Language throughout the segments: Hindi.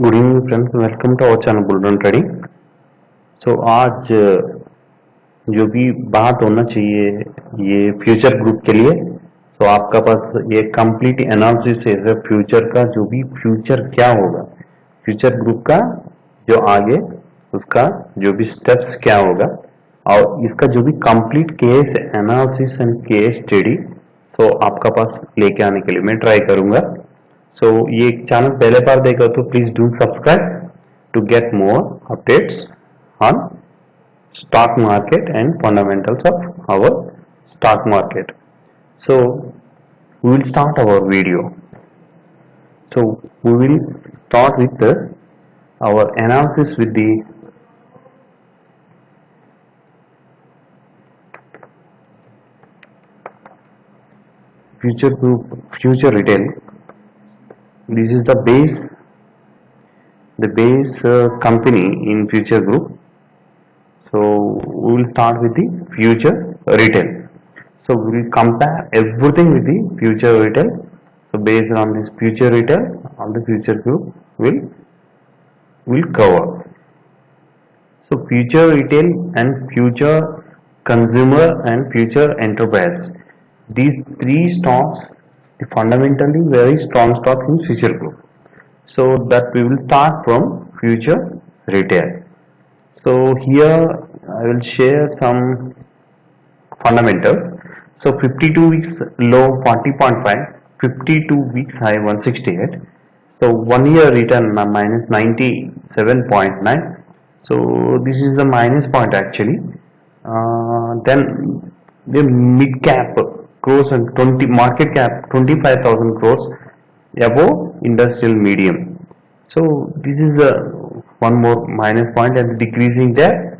Good evening friends, welcome to our channel Bullrun Trading. आज जो भी बात होना चाहिए ये फ्यूचर ग्रुप के लिए। आपका पास ये कंप्लीट एनालिसिस है फ्यूचर का, जो भी फ्यूचर क्या होगा, फ्यूचर ग्रुप का जो आगे उसका जो भी स्टेप्स क्या होगा और इसका जो भी complete case analysis and case study आपका पास लेके आने के लिए मैं ट्राई करूंगा। ये चैनल पहले बार देखा तो please do subscribe to get more updates on stock market and fundamentals of our stock market. So we will start our video. We will start with our analysis with the future group, future retail. This is the base company in future group. We will start with the future retail. We will compare everything with the future retail. Based on this future retail, all the future group will cover. Future retail and future consumer and future enterprise, these three stocks are fundamentally very strong stocks in future group. That we will start from future retail. Here I will share some fundamentals. 52 weeks low 40.5, 52 weeks high 168. 1 year return minus 97.9. This is the minus point actually. Then the mid cap crores and 20 market cap 25,000 crores above industrial medium. This is one more minus point, and decreasing their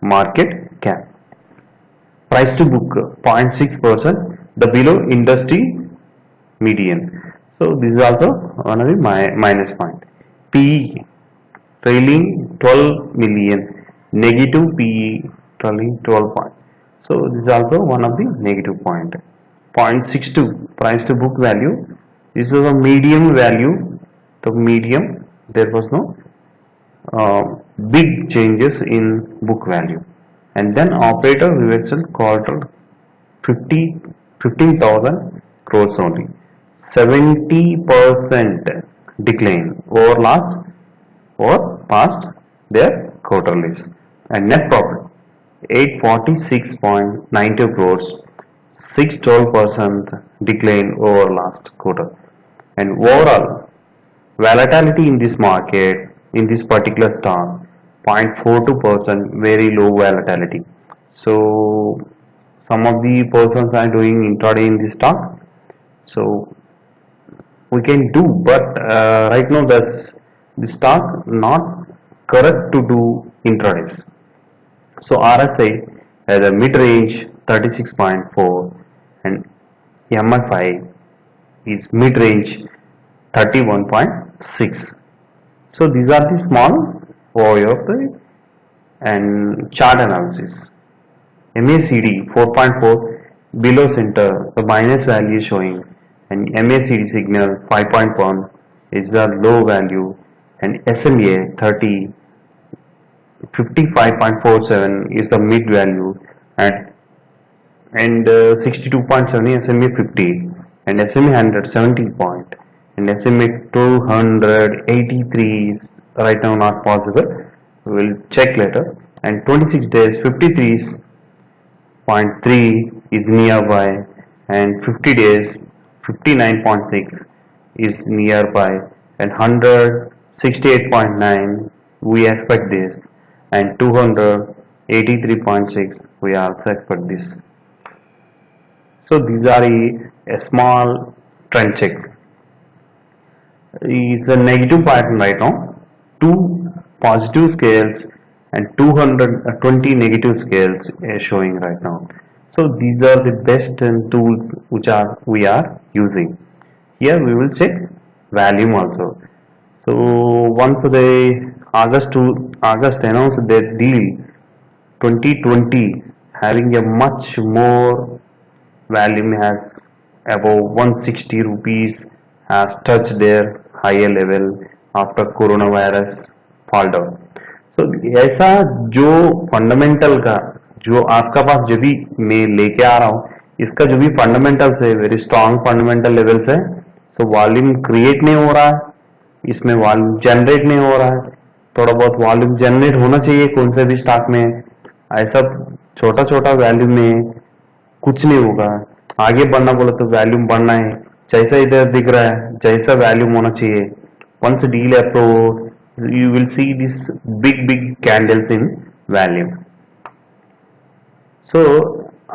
market cap. Price to book 0.6%, the below industry median. This is also one of the minus point. PE trailing 12 million, negative PE trailing 12 point. This is also one of the negative point. 0.62 price to book value. This is a medium value. The medium, there was no big changes in book value. And then operator reversal quarter 15,000 crores only. 70% decline over last or past their quarterlies. And net profit 846.92 crores, 612% decline over last quarter. And overall volatility in this market, in this particular stock, 0.42%, very low volatility. Some of the persons are doing intraday in this stock. We can do, but right now the stock not correct to do intradays. RSI has a mid-range 36.4 and MFI is mid-range 31.6. These are the small overview of the and chart analysis. MACD 4.4 below center, the minus value is showing, and MACD signal 5.1 is the low value, and SMA 30 55.47 is the mid value, and 62.7 SMA 50, and SMA 100 70 point, and SMA 283 is right now not possible. We will check later. And 26 days 53.3 is nearby, and 50 days 59.6 is nearby, and 100 68.9 we expect this, and 200 83.6 we also expect this. These are a small trend check. Is a negative pattern right now, 2 positive scales and 220 negative scales are showing right now. These are the best tools which we are using. Here we will check volume also. Once the August announced their deal 2020 having a much more volume, has above 160 rupees, has touched their higher level after corona virus fall down. तो ऐसा जो फंडामेंटल का जो आपका पास जो भी मैं लेके आ रहा हूँ, इसका जो भी फंडामेंटल्स है वेरी स्ट्रांग फंडामेंटल लेवल्स है। तो वॉल्यूम क्रिएट नहीं हो रहा है, इसमें वॉल्यूम जनरेट नहीं हो रहा है। थोड़ा बहुत वॉल्यूम जनरेट होना चाहिए कौन से भी स्टॉक में, ऐसा छोटा छोटा वैल्यूम में कुछ नहीं होगा। आगे बढ़ना बोले तो वैल्यूम बढ़ना है, जैसा इधर दिख रहा है जैसा वैल्यूम होना चाहिए। Once deal approve you will see this big big candles in volume. So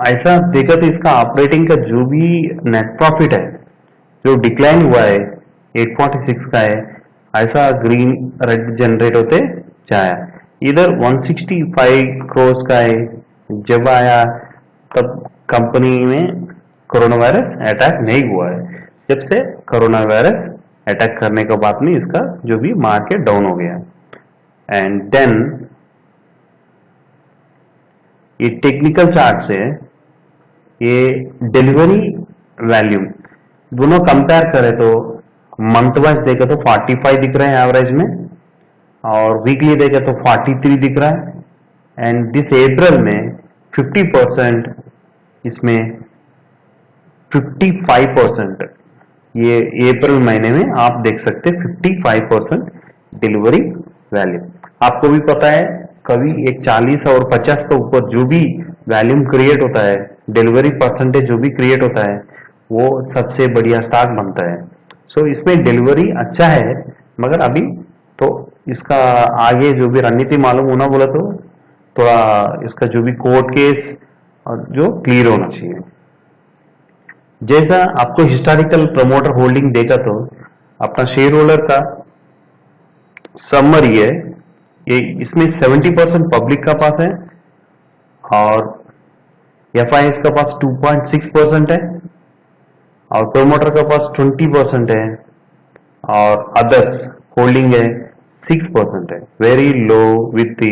ऐसा देखा तो इसका ऑपरेटिंग का जो भी नेट प्रॉफिट है जो डिक्लाइन हुआ है 846 का है, ऐसा ग्रीन रेड जनरेट होते जाया। इधर 165 करोड़ का है, जब आया तब कंपनी में कोरोना वायरस अटैक नहीं हुआ है। जब से कोरोना वायरस अटैक करने के बाद में इसका जो भी मार्केट डाउन हो गया। एंड देन ये टेक्निकल चार्ट से ये डिलीवरी वैल्यूम दोनों कंपेयर करें तो मंथ वाइज देखे तो 45 दिख रहे हैं एवरेज में, और वीकली देखे तो 43 दिख रहा है। एंड दिस अप्रैल में 50%, इसमें 55%, ये अप्रैल महीने में आप देख सकते हैं 55% डिलीवरी वैल्यू। आपको भी पता है कभी एक 40 और 50 के ऊपर जो भी वैल्यूम क्रिएट होता है, डिलीवरी परसेंटेज जो भी क्रिएट होता है, वो सबसे बढ़िया स्टॉक बनता है। सो इसमें डिलीवरी अच्छा है, मगर अभी तो इसका आगे जो भी रणनीति मालूम होना बोला तो थोड़ा इसका जो भी कोर्ट केस जो क्लियर होना चाहिए। जैसा आपको हिस्टोरिकल प्रमोटर होल्डिंग देखा तो अपना शेयर होल्डर का समरी है, ये इसमें 70% पब्लिक का पास है और एफआईएस का पास 2.6% है और प्रोमोटर का पास 20% है और अदर्स होल्डिंग है 6% है। Very low with the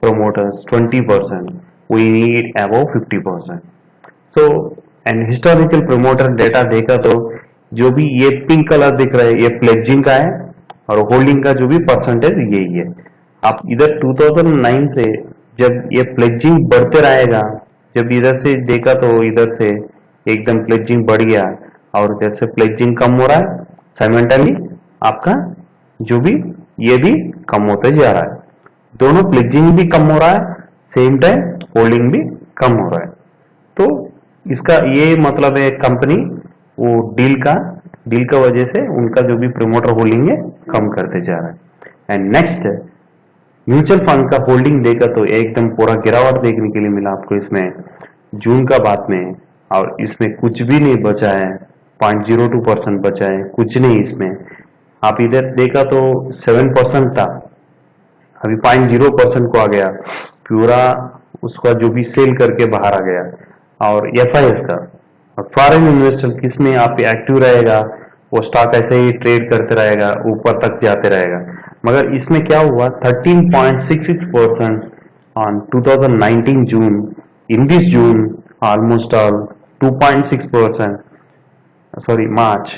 promoters 20%, we need above 50%. So and historical promoter data देखा तो जो भी ये पिंक कलर दिख रहा है ये प्लेजिंग का है और होल्डिंग का जो भी परसेंटेज यही है। आप इधर 2009 से जब ये प्लेजिंग बढ़ते रहेगा, जब इधर से देखा तो इधर से एकदम प्लेजिंग बढ़ गया और जैसे प्लेजिंग कम हो रहा है साइमल्टेनियसली आपका जो भी ये भी कम होते जा रहा है। दोनों प्लेजिंग भी कम हो रहा है, सेम टाइम होल्डिंग भी कम हो रहा है। तो इसका ये मतलब है कंपनी वो डील का वजह से उनका जो भी प्रोमोटर होल्डिंग है कम करते जा रहा है। एंड नेक्स्ट म्यूचुअल फंड का होल्डिंग देखा तो एकदम पूरा गिरावट देखने के लिए मिला आपको इसमें जून का बाद में, और इसमें कुछ भी नहीं बचा है, 0.02% बचा है, कुछ नहीं इसमें। आप इधर देखा तो 7% था, अभी 0.0% को आ गया, पूरा उसका जो भी सेल करके बाहर आ गया। और एफआईएस का और फॉरेन इन्वेस्टर किसमें आप एक्टिव रहेगा, वो स्टॉक ऐसे ही ट्रेड करते रहेगा, ऊपर तक जाते रहेगा। मगर इसमें क्या हुआ 13.66% on 2019 June, in this June almost all 2.6%, sorry March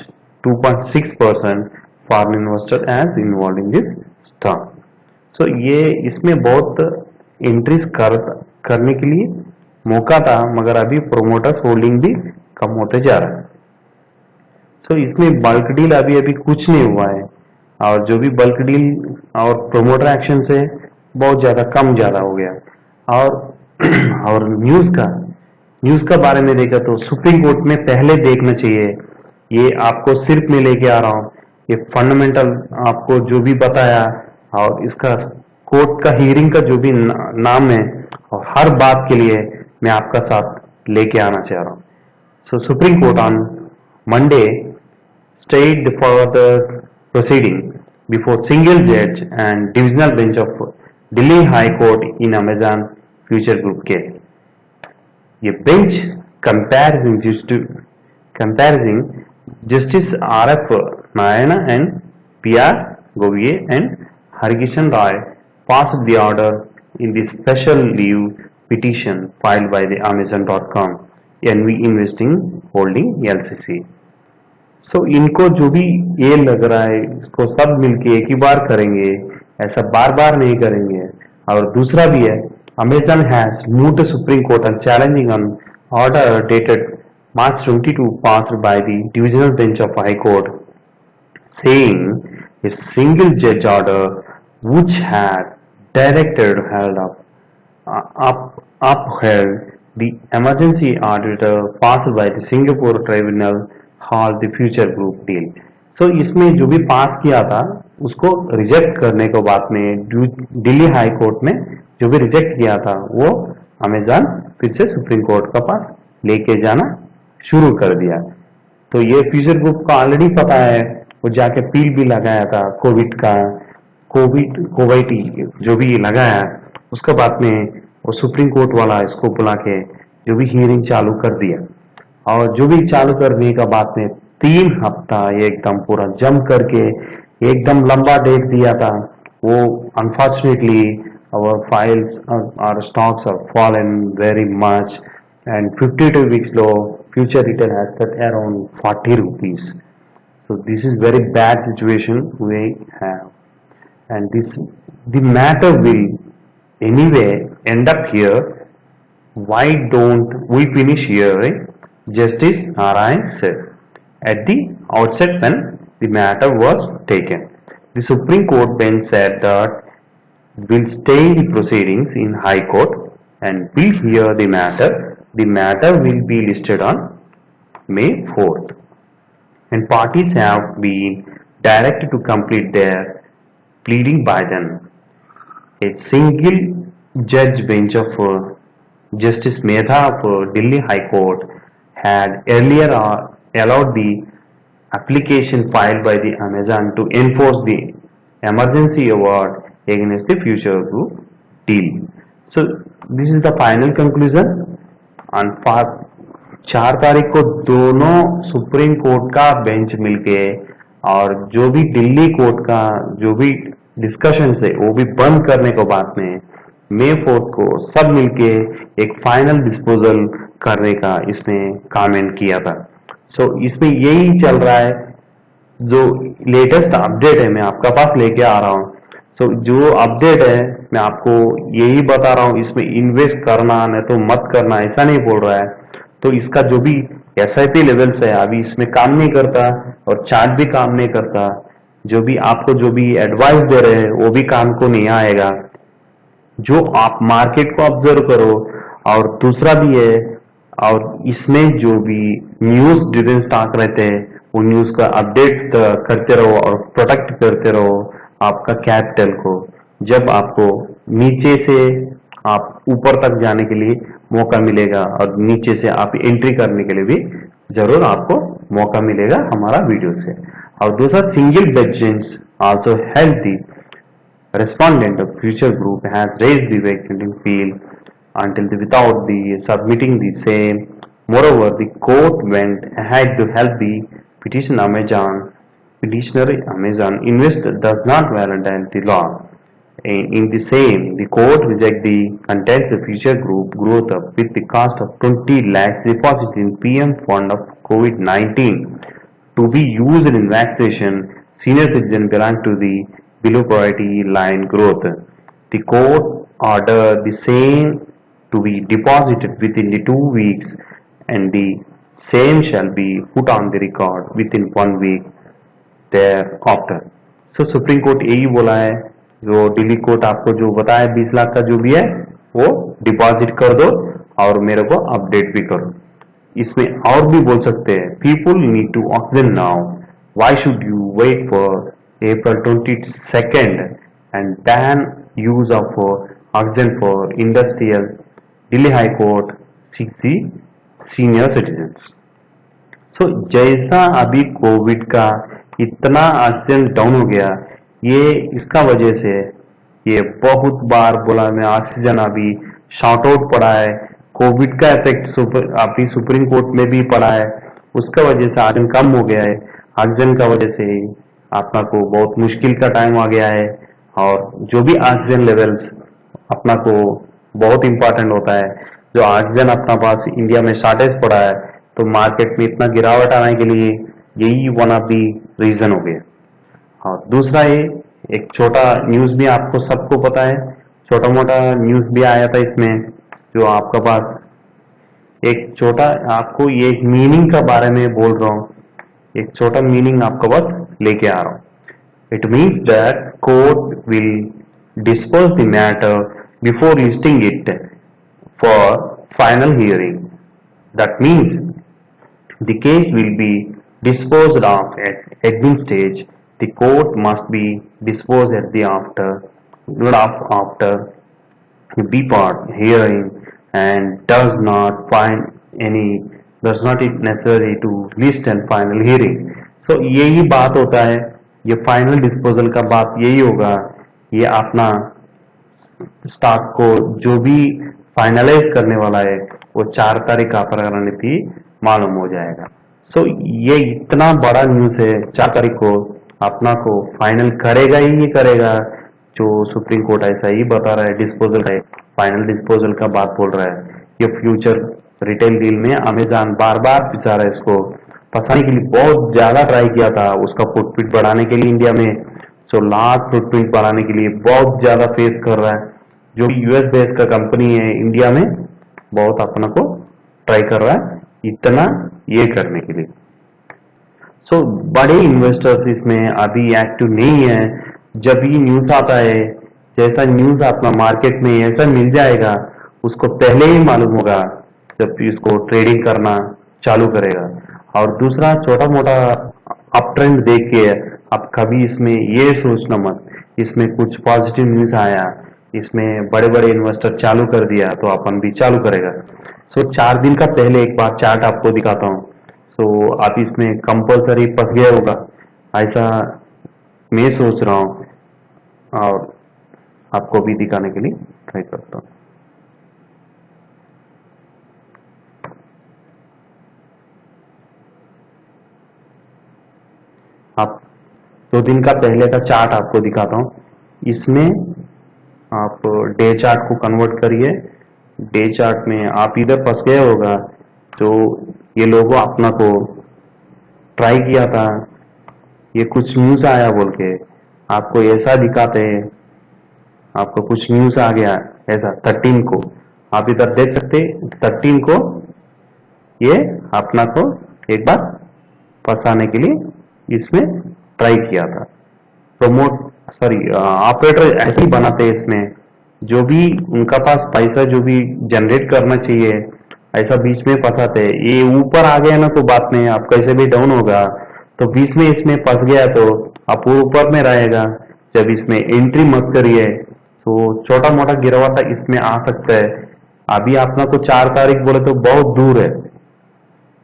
2.6% foreign investor as involve in this stock. So ये इसमें बहुत एंट्रीज करने के लिए मौका था, मगर अभी प्रोमोटर्स होल्डिंग भी कम होते जा रहा है। सो इसमें बल्क डील अभी कुछ नहीं हुआ है, और जो भी बल्क डील और प्रोमोटर एक्शन से बहुत ज्यादा हो गया। और न्यूज का बारे में देखा तो सुप्रीम कोर्ट में पहले देखना चाहिए। ये आपको सिर्फ मैं लेके आ रहा हूँ, ये फंडामेंटल आपको जो भी बताया और इसका कोर्ट का हियरिंग का जो भी नाम है, और हर बात के लिए मैं आपका साथ लेके आना चाह रहा हूँ। So Supreme Court on Monday stayed the further proceeding before single judge and divisional bench of Delhi High Court in Amazon Future Group case. ये bench comparing Justice R.F. Narayana and P.R. Goviye and Harkishan Roy passed the order in the special leave petition filed by the Amazon.com NV Investing Holding LCC. सो इनको जो भी ये लग रहा है इसको सब मिलके एक ही बार करेंगे, ऐसा बार बार नहीं करेंगे। और दूसरा भी है, Amazon has moved to Supreme Court and challenging an order dated March 22 passed by the Divisional Bench of High Court, saying a single judge order which had directed held upheld the emergency order passed by the Singapore Tribunal halt the future group deal. So इसमें जो भी पास किया था उसको रिजेक्ट करने के बाद में दिल्ली हाई कोर्ट में जो भी रिजेक्ट किया था वो अमेजन फिर से सुप्रीम कोर्ट का पास लेके जाना शुरू कर दिया। तो ये फ्यूचर ग्रुप का ऑलरेडी पता है, वो जाके पील भी लगाया था कोविड जो भी लगाया, उसके बाद में वो सुप्रीम कोर्ट वाला इसको बुला के जो भी हियरिंग चालू कर दिया। और जो भी चालू करने का बाद में 3 हफ्ता एकदम पूरा जम करके एकदम लंबा डेट दिया था। वो unfortunately our files our stocks are fallen very much and 52 weeks low future retail has cut around 40 rupees. So this is very bad situation we have, and the matter will anyway end up here. Why don't we finish here, right? Justice Narayan said at the outset when the matter was taken. The Supreme Court bench said that will stay the proceedings in High Court and will hear the matter. The matter will be listed on May 4th, and parties have been directed to complete their pleading by then. A single judge bench of Justice Medha of Delhi High Court had earlier allowed the application filed by the Amazon to enforce the emergency award against the future group deal. So this is the final conclusion. On 4 तारीख को दोनों सुप्रीम कोर्ट का बेंच मिलके और जो भी दिल्ली कोर्ट का जो भी डिस्कशन है वो भी बंद करने के बाद में May 4th को सब मिलके एक फाइनल डिस्पोजल करने का इसमें कमेंट किया था। सो इसमें यही चल रहा है, जो लेटेस्ट अपडेट है मैं आपका पास लेके आ रहा हूँ। तो जो अपडेट है मैं आपको यही बता रहा हूँ, इसमें इन्वेस्ट करना नहीं तो मत करना ऐसा नहीं बोल रहा है। तो इसका जो भी SIP लेवल्स है अभी इसमें काम नहीं करता और चार्ट भी काम नहीं करता। जो भी आपको जो भी एडवाइस दे रहे हैं वो भी काम को नहीं आएगा। जो आप मार्केट को ऑब्जर्व करो, और दूसरा भी है, और इसमें जो भी न्यूज ड्रिवन स्टॉक रहते हैं वो न्यूज का अपडेट करते रहो और प्रोटेक्ट करते रहो आपका कैपिटल को। जब आपको नीचे से आप ऊपर तक जाने के लिए मौका मिलेगा और नीचे से आप एंट्री करने के लिए भी जरूर आपको मौका मिलेगा हमारा वीडियो से। और दूसरा, single bench also help the respondent of future group has raised the vacating field until without the submitting the same. Moreover, the court went ahead to help the petitioner Amazon investor does not violate the law. In the same, the court reject the contents of future group growth up with the cost of 20 lakhs deposit in PM fund of COVID-19 to be used in vaccination. Senior citizen belong to the below priority line growth. The court ordered the same to be deposited within the 2 weeks and the same shall be put on the record within 1 week thereafter. So supreme court यही बोला है, जो दिल्ली कोर्ट आपको जो बताया 20 लाख का जो भी है वो डिपॉजिट कर दो और मेरे को अपडेट भी करो। इसमें और भी बोल सकते हैं, people need to oxygen now, why should you wait for April 22nd and ban use of oxygen for industrial. Delhi High Court seeks the senior citizens. So जैसा अभी कोविड का इतना ऑक्सीजन डाउन हो गया, ये इसका वजह से ये बहुत बार बोला मैं ऑक्सीजन अभी शॉर्ट आउट पड़ा है। कोविड का इफेक्ट अभी सुप्रीम कोर्ट में भी पड़ा है, उसका वजह से ऑक्सीजन कम हो गया है। ऑक्सीजन का वजह से अपना को बहुत मुश्किल का टाइम आ गया है, और जो भी ऑक्सीजन लेवल्स अपना को बहुत इंपॉर्टेंट होता है। जो ऑक्सीजन अपना पास इंडिया में शॉर्टेज पड़ा है तो मार्केट में इतना गिरावट आने के लिए यही वन ऑफ दी रीजन हो गया। और दूसरा ये एक छोटा न्यूज भी आपको सबको पता है, छोटा मोटा न्यूज भी आया था इसमें, जो आपका पास एक छोटा आपको ये एक मीनिंग का बारे में बोल रहा हूँ, एक छोटा मीनिंग आपका बस लेके आ रहा हूँ। It means that court will dispose the matter before listing it for final hearing. That means the case will be disposed of at admin stage. The court must be disposed at the after B part hearing and does not it necessary to list and final hearing. So यही बात होता है, ये फाइनल डिस्पोजल का बात यही होगा, ये अपना स्टॉक को जो भी फाइनलाइज करने वाला है वो 4 तारीख का रणनीति मालूम हो जाएगा। सो ये इतना बड़ा न्यूज है, 4 तारीख को अपना को फाइनल करेगा ही करेगा, जो सुप्रीम कोर्ट ऐसा ही बता रहा है, डिस्पोजल है, फाइनल डिस्पोजल का बात बोल रहा है। ये फ्यूचर रिटेल डील में अमेजॉन बार बार बेचारा इसको फंसाने के लिए बहुत ज्यादा ट्राई किया था, उसका फुटप्रिंट बढ़ाने के लिए इंडिया में। सो लार्ज फुटप्रिंट बढ़ाने के लिए बहुत ज्यादा फेस कर रहा है, जो यूएस बेस का कंपनी है इंडिया में बहुत अपना को ट्राई कर रहा है इतना ये करने के लिए। सो बड़े इन्वेस्टर्स इसमें अभी एक्टिव नहीं है। जब ये न्यूज आता है, जैसा न्यूज अपना मार्केट में ऐसा मिल जाएगा, उसको पहले ही मालूम होगा जब इसको ट्रेडिंग करना चालू करेगा। और दूसरा छोटा मोटा अप ट्रेंड देख के आप कभी इसमें ये सोचना मत, इसमें कुछ पॉजिटिव न्यूज आया, इसमें बड़े बड़े इन्वेस्टर चालू कर दिया तो अपन भी चालू करेगा। सो 4 दिन का पहले एक बार चार्ट आपको दिखाता हूँ। सो आप इसमें कंपलसरी फंस गया होगा ऐसा मैं सोच रहा हूँ, और आपको भी दिखाने के लिए ट्राई करता हूँ। आप 2 दिन का पहले का चार्ट आपको दिखाता हूँ। इसमें आप डे चार्ट को कन्वर्ट करिए। डे चार्ट में आप इधर फंस गए होगा, तो ये लोगों अपना को ट्राई किया था, ये कुछ न्यूज आया बोल के आपको ऐसा दिखाते हैं, आपको कुछ न्यूज आ गया ऐसा 13 को आप इधर देख सकते, 13 को ये अपना को एक बार फंसाने के लिए इसमें ट्राई किया था। ऑपरेटर ऐसे ही बनाते हैं इसमें, जो भी उनका पास पैसा जो भी जनरेट करना चाहिए ऐसा बीच में फंसाते हैं। ये ऊपर आ गया ना तो बात नहीं, आप कैसे भी डाउन होगा, तो बीच में इसमें फंस गया तो आप ऊपर में रहेगा। जब इसमें एंट्री मत करिए तो छोटा मोटा गिरावट इसमें आ सकता है। अभी अपना को 4 तारीख बोले तो बहुत दूर है,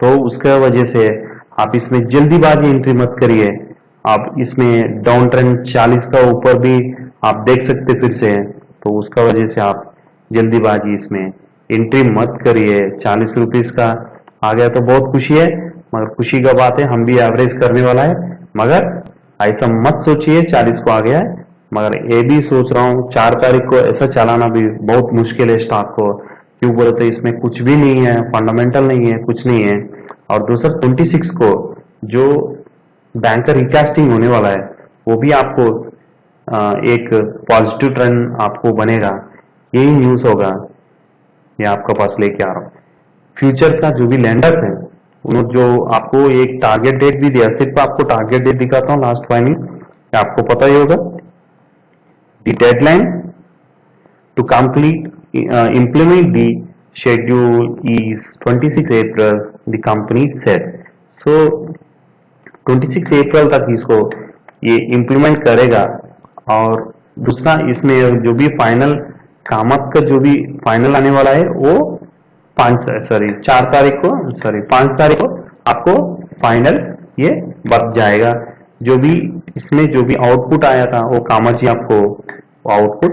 तो उसके वजह से आप इसमें जल्दीबाजी एंट्री मत करिए। आप इसमें डाउन ट्रेंड 40 का ऊपर भी आप देख सकते फिर से, तो उसका वजह से आप जल्दीबाजी इसमें एंट्री मत करिए। 40 रुपीज का आ गया तो बहुत खुशी है, मगर खुशी का बात है हम भी एवरेज करने वाला है, मगर ऐसा मत सोचिए 40 को आ गया है। मगर ये भी सोच रहा हूँ 4 तारीख को ऐसा चलाना भी बहुत मुश्किल है स्टॉक को, क्यों बोले तो इसमें कुछ भी नहीं है, फंडामेंटल नहीं है, कुछ नहीं है। और दूसरा 26 को जो बैंकर रिकास्टिंग होने वाला है वो भी आपको एक पॉजिटिव ट्रेंड आपको बनेगा, यही न्यूज होगा, ये आपका पास लेके आ रहा हूँ। फ्यूचर का जो भी लैंडर्स है उन्होंने जो आपको एक टारगेट डेट भी दिया, सिर्फ आपको टारगेट डेट दिखाता हूँ लास्ट फाइनल, आपको पता ही होगा। The deadline to complete implement the schedule is 26 April, the company said. So 26 अप्रैल तक इसको ये इम्प्लीमेंट करेगा। और दूसरा इसमें जो भी फाइनल कामत का जो भी फाइनल आने वाला है वो 5 तारीख को आपको फाइनल ये बच जाएगा। जो भी इसमें जो भी आउटपुट आया था वो कामत जी आपको आउटपुट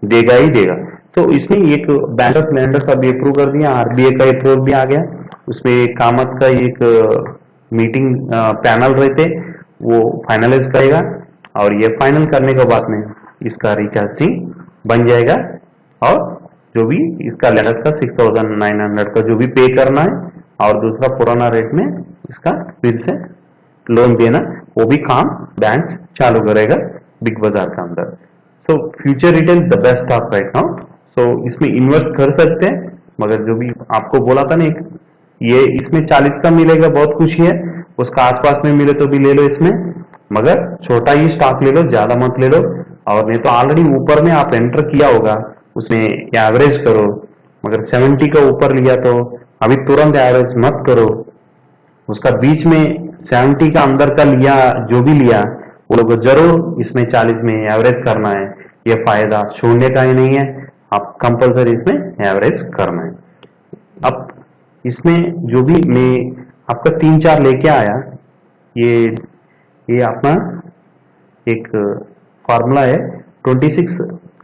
देगा ही देगा। तो इसमें एक बैंकर्स लैंडर्स अभी अप्रूव कर दिया, आरबीआई का अप्रूव भी आ गया, उसमें कामत का एक मीटिंग पैनल रहते वो फाइनलाइज करेगा, और ये फाइनल करने के बाद में इसका रिकास्टिंग बन जाएगा। और जो भी इसका लैंडर्स का 6900 का जो भी पे करना है, और दूसरा पुराना रेट में इसका फिर से लोन देना, वो भी काम बैंक चालू करेगा बिग बाजार के अंदर। So Future Retail the best stock right now. So इसमें इन्वेस्ट कर सकते हैं, मगर जो भी आपको बोला था ना, ये इसमें 40 का मिलेगा, बहुत खुशी है। उसका आसपास में मिले तो भी ले लो इसमें, मगर छोटा ही स्टॉक ले लो, ज्यादा मत ले लो। और नहीं तो ऑलरेडी ऊपर में आप एंटर किया होगा, उसमें एवरेज करो। मगर 70 का ऊपर लिया तो अभी तुरंत एवरेज मत करो, उसका बीच में 70 का अंदर का लिया, जो भी लिया वो लोग जरूर इसमें 40 में एवरेज करना है। ये फायदा छोड़ने का ही नहीं है, आप कंपलसरी इसमें एवरेज करना है। अब इसमें जो भी मैं आपका 3-4 लेके आया, ये अपना एक फॉर्मूला है। 26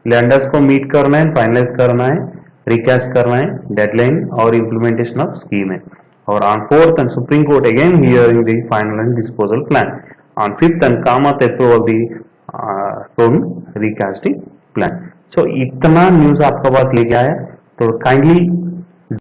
लैंडर्स को मीट करना है, फाइनलाइज करना है, रिकैश करना है, डेडलाइन और इम्प्लीमेंटेशन ऑफ स्कीम है। और on 4th and Supreme Court again hearing the final and disposal plan. On 5th and Kamath approval the loan recasting plan. So इतना न्यूज आपके पास लेके आया, तो काइंडली